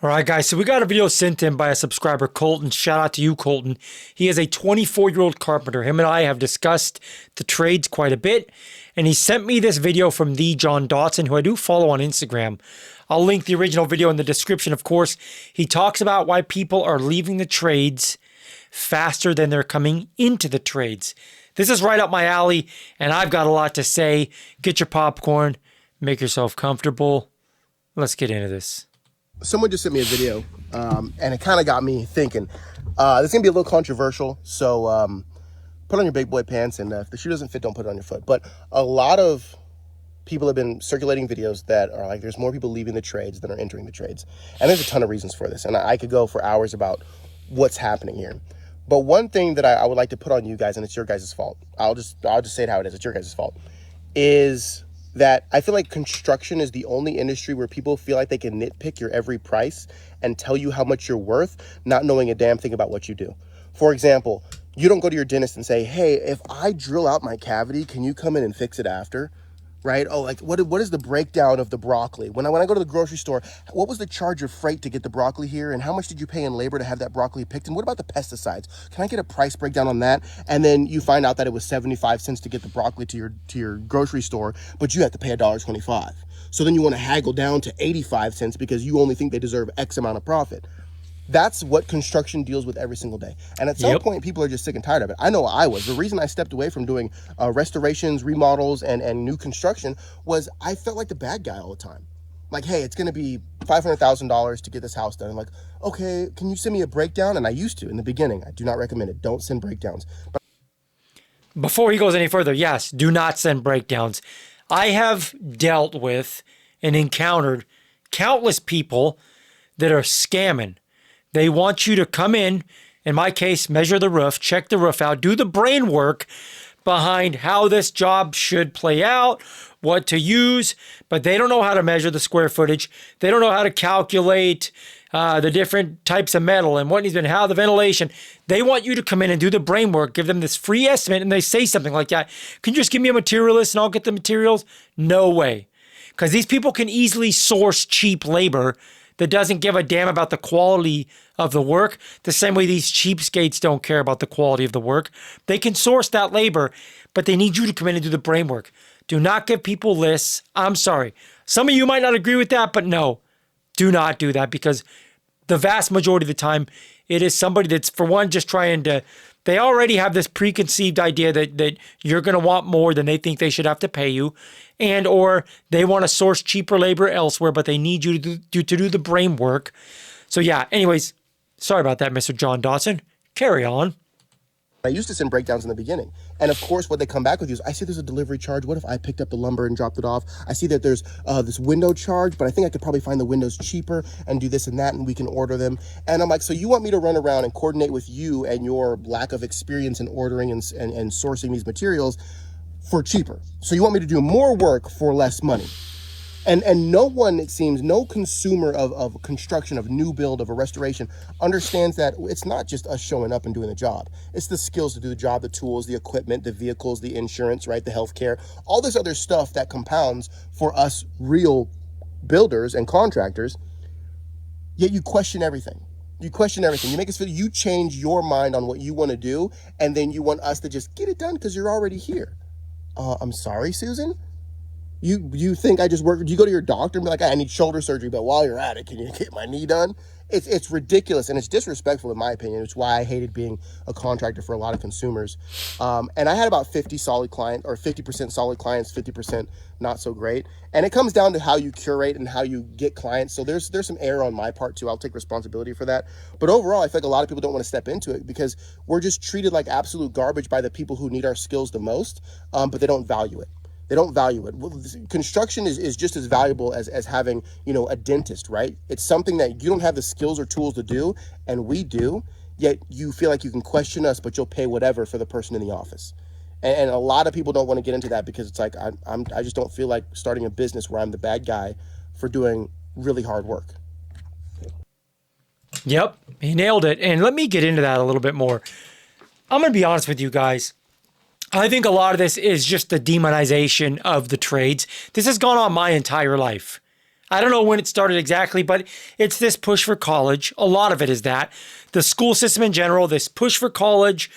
All right, guys, so we got a video sent in by a subscriber, Colton. Shout out to you, Colton. He is a 24-year-old carpenter. Him and I have discussed the trades quite a bit, and he sent me this video from the John Dotson, who I do follow on Instagram. I'll link the original video in the description, of course. He talks about why people are leaving the trades faster than they're coming into the trades. This is right up my alley, and I've got a lot to say. Get your popcorn, make yourself comfortable. Let's get into this. Someone just sent me a video, and it kind of got me thinking. This is going to be a little controversial, so put on your big boy pants, and if the shoe doesn't fit, don't put it on your foot. But a lot of people have been circulating videos that are like, there's more people leaving the trades than are entering the trades. And there's a ton of reasons for this, and I could go for hours about what's happening here. But one thing that I would like to put on you guys, and it's your guys' fault, I'll just say it how it is, it's your guys' fault, is that I feel like construction is the only industry where people feel like they can nitpick your every price and tell you how much you're worth, not knowing a damn thing about what you do. For example, you don't go to your dentist and say, hey, if I drill out my cavity, can you come in and fix it after? Right? Oh, like what is the breakdown of the broccoli? When I go to the grocery store, what was the charge of freight to get the broccoli here? And how much did you pay in labor to have that broccoli picked? And what about the pesticides? Can I get a price breakdown on that? And then you find out that it was 75 cents to get the broccoli to your grocery store, but you have to pay $1.25. So then you want to haggle down to 85 cents because you only think they deserve X amount of profit. That's what construction deals with every single day. And at some point, people are just sick and tired of it. I know I was. The reason I stepped away from doing restorations, remodels, and new construction was I felt like the bad guy all the time. Like, hey, it's going to be $500,000 to get this house done. I'm like, okay, can you send me a breakdown? And I used to in the beginning. I do not recommend it. Don't send breakdowns. Before he goes any further, yes, do not send breakdowns. I have dealt with and encountered countless people that are scamming. They want you to come in my case, measure the roof, check the roof out, do the brain work behind how this job should play out, what to use, but they don't know how to measure the square footage. They don't know how to calculate the different types of metal and what needs been, how the ventilation. They want you to come in and do the brain work, give them this free estimate, and they say something like that. Can you just give me a material list and I'll get the materials? No way. Because these people can easily source cheap labor that doesn't give a damn about the quality of the work, the same way these cheapskates don't care about the quality of the work. They can source that labor, but they need you to come in and do the brain work. Do not give people lists. I'm sorry. Some of you might not agree with that, but no, do not do that, because the vast majority of the time, it is somebody that's, for one, just trying to, they already have this preconceived idea that you're going to want more than they think they should have to pay you, and or they want to source cheaper labor elsewhere, but they need you to do the brain work. So yeah, anyways, sorry about that, Mr. John Dotson. Carry on. I used to send breakdowns in the beginning. And of course, what they come back with is, I see there's a delivery charge. What if I picked up the lumber and dropped it off? I see that there's this window charge, but I think I could probably find the windows cheaper and do this and that, and we can order them. And I'm like, so you want me to run around and coordinate with you and your lack of experience in ordering and sourcing these materials for cheaper? So you want me to do more work for less money? And no one, it seems, no consumer of construction, of new build, of a restoration, understands that it's not just us showing up and doing the job. It's the skills to do the job, the tools, the equipment, the vehicles, the insurance, right, the healthcare, all this other stuff that compounds for us real builders and contractors. Yet you question everything. You question everything. You make us feel, you change your mind on what you want to do, and then you want us to just get it done because you're already here. I'm sorry, Susan? You think I just work? Do you go to your doctor and be like, I need shoulder surgery, but while you're at it, can you get my knee done? It's ridiculous, and it's disrespectful in my opinion. It's why I hated being a contractor for a lot of consumers. And I had about 50 solid clients, or 50% solid clients, 50% not so great. And it comes down to how you curate and how you get clients. So there's some error on my part too. I'll take responsibility for that. But overall, I feel like a lot of people don't want to step into it because we're just treated like absolute garbage by the people who need our skills the most, but they don't value it. They don't value it. Well, construction is just as valuable as having, a dentist, right? It's something that you don't have the skills or tools to do, and we do, yet you feel like you can question us, but you'll pay whatever for the person in the office. And a lot of people don't want to get into that because it's like, I just don't feel like starting a business where I'm the bad guy for doing really hard work. Yep, he nailed it. And let me get into that a little bit more. I'm going to be honest with you guys. I think a lot of this is just the demonization of the trades. This has gone on my entire life. I don't know when it started exactly, but it's this push for college. A lot of it is that. The school system in general, this push for college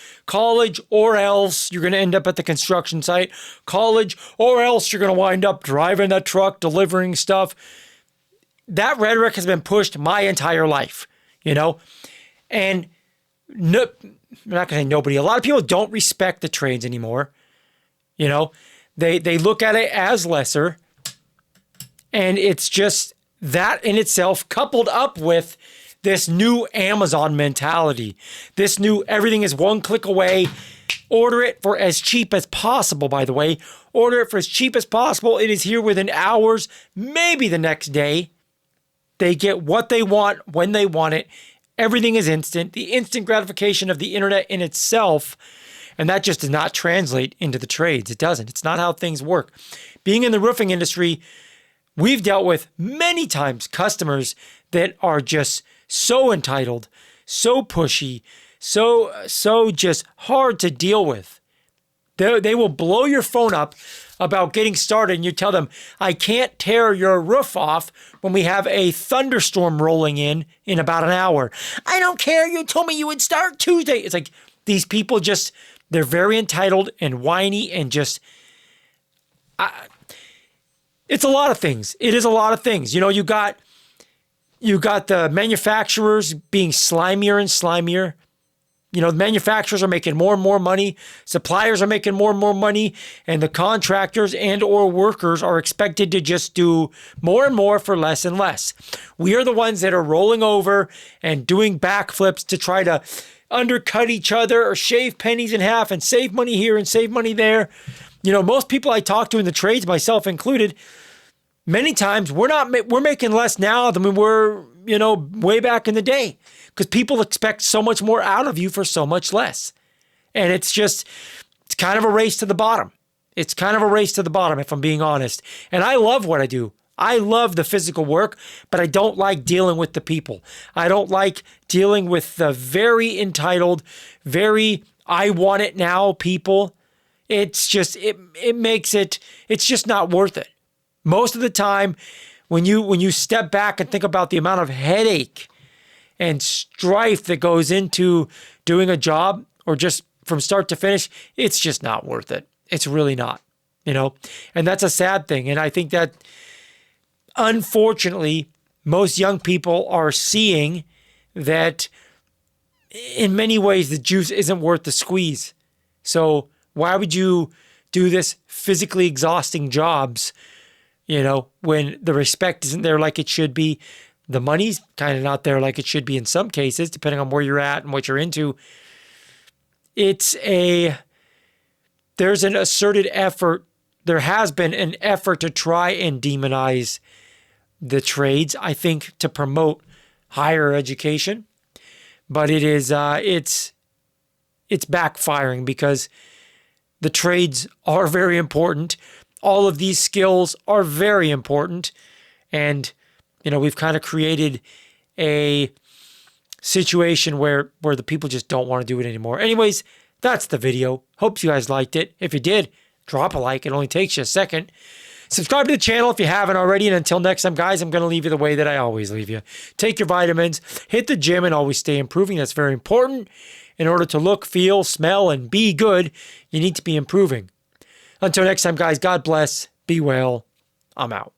or else you're going to end up at the construction site, college or else you're going to wind up driving a truck, delivering stuff. That rhetoric has been pushed my entire life, and no, I'm not going to say nobody. A lot of people don't respect the trades anymore. They look at it as lesser. And it's just that in itself, coupled up with this new Amazon mentality, this new everything is one click away. Order it for as cheap as possible, by the way. Order it for as cheap as possible. It is here within hours, maybe the next day. They get what they want when they want it. Everything is instant. The instant gratification of the internet in itself. And that just does not translate into the trades. It doesn't. It's not how things work. Being in the roofing industry, we've dealt with many times customers that are just so entitled, so pushy, so just hard to deal with. They will blow your phone up about getting started and you tell them, I can't tear your roof off when we have a thunderstorm rolling in about an hour. I don't care. You told me you would start Tuesday. It's like these people just, they're very entitled and whiny and just... It's a lot of things. It is a lot of things. You got the manufacturers being slimier and slimier. The manufacturers are making more and more money. Suppliers are making more and more money. And the contractors and or workers are expected to just do more and more for less and less. We are the ones that are rolling over and doing backflips to try to undercut each other or shave pennies in half and save money here and save money there. Most people I talk to in the trades, myself included, many times we're making less now than we were, way back in the day, because people expect so much more out of you for so much less. And it's kind of a race to the bottom. It's kind of a race to the bottom, if I'm being honest. And I love what I do. I love the physical work, but I don't like dealing with the people. I don't like dealing with the very entitled, very I want it now people. It's just, it makes it, it's just not worth it. Most of the time, when you step back and think about the amount of headache and strife that goes into doing a job or just from start to finish, it's just not worth it. It's really not, and that's a sad thing. And I think that unfortunately, most young people are seeing that in many ways, the juice isn't worth the squeeze. So why would you do this physically exhausting jobs, when the respect isn't there like it should be? The money's kind of not there like it should be in some cases, depending on where you're at and what you're into. There's an asserted effort. There has been an effort to try and demonize the trades, I think, to promote higher education. But it is, it's backfiring because the trades are very important. All of these skills are very important. And, we've kind of created a situation where the people just don't want to do it anymore. Anyways, that's the video. Hope you guys liked it. If you did, drop a like. It only takes you a second. Subscribe to the channel if you haven't already. And until next time, guys, I'm going to leave you the way that I always leave you. Take your vitamins, hit the gym, and always stay improving. That's very important. In order to look, feel, smell, and be good, you need to be improving. Until next time, guys, God bless. Be well. I'm out.